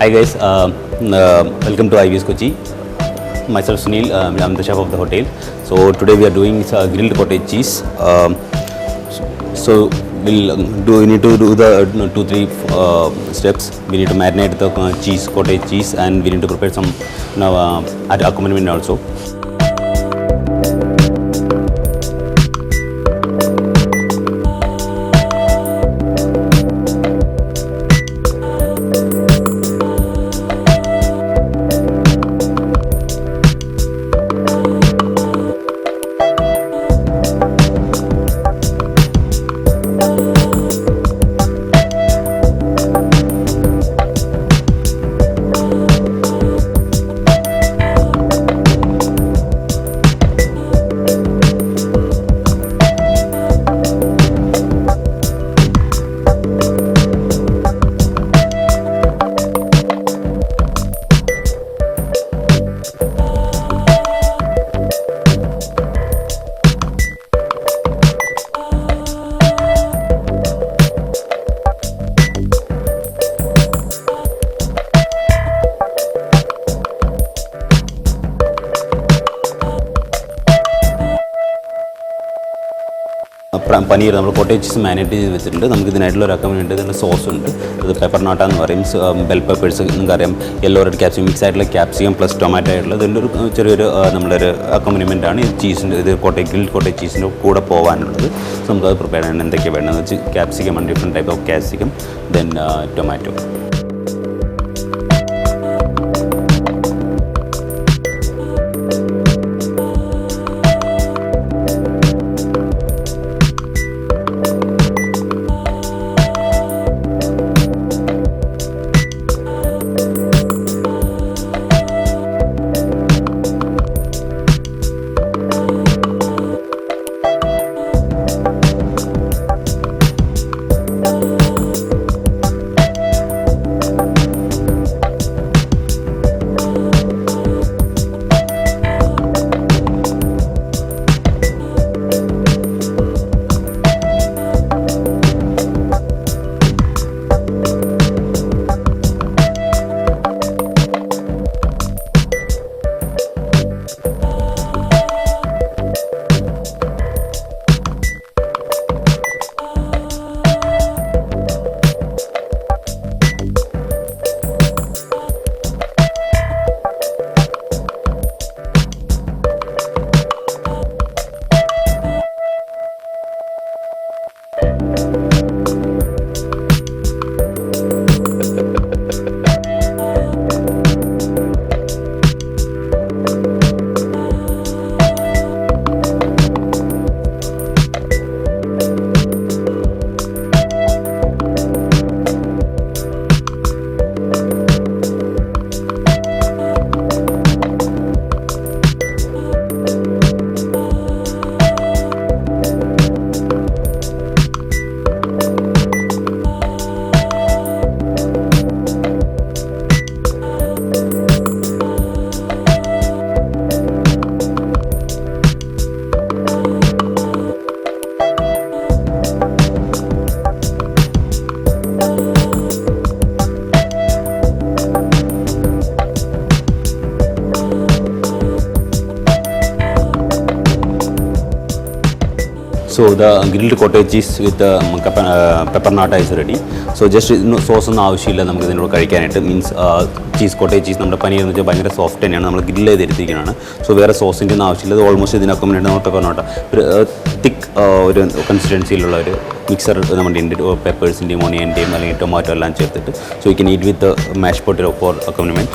Hi guys, welcome to Ibis Kochi. Myself Sunil, I'm the chef of the hotel. So today we are doing grilled cottage cheese. So we need to do the 2-3 steps. We need to marinate the cheese, cottage cheese, and we need to prepare some accompaniment also. Paneer, cottage cheese marinate is we have sauce, pepper nata, bell peppers, yellow red capsicum, mix capsicum plus tomato. Accompaniment cheese, grilled cottage cheese, some prepared capsicum and different type of capsicum, then tomato. So the grilled cottage cheese with the pepper nata is ready. So just sauce on avashilla namukku idinodu കഴിക്കാനായിട്ട് means cheese cottage cheese നമ്മുടെ പനീർ എന്ന് വെച്ചാൽ ഭയങ്കര soft തന്നെയാണ് നമ്മൾ grill ചെയ്തിരിക്കുന്നതാണ്. So വേറെ സോസിൻ്റെ ഒന്നും ആവശ്യമില്ല. ഓൾമോസ്റ്റ് ഇതിനൊക്കെ വേണ്ടി നമ്മൾ pepper nata ഒരു തിക്ക് ഒരു കൺസിസ്റ്റൻസിയിലുള്ള ഒരു മിക്സർ നമ്മുടെ ഉണ്ട് പെപ്പേഴ്സിൻ്റെയും ഓണിയൻ്റെയും അല്ലെങ്കിൽ ടൊമാറ്റോ എല്ലാം ചേർത്തിട്ട്. So you can eat with the mashed potato for accompaniment.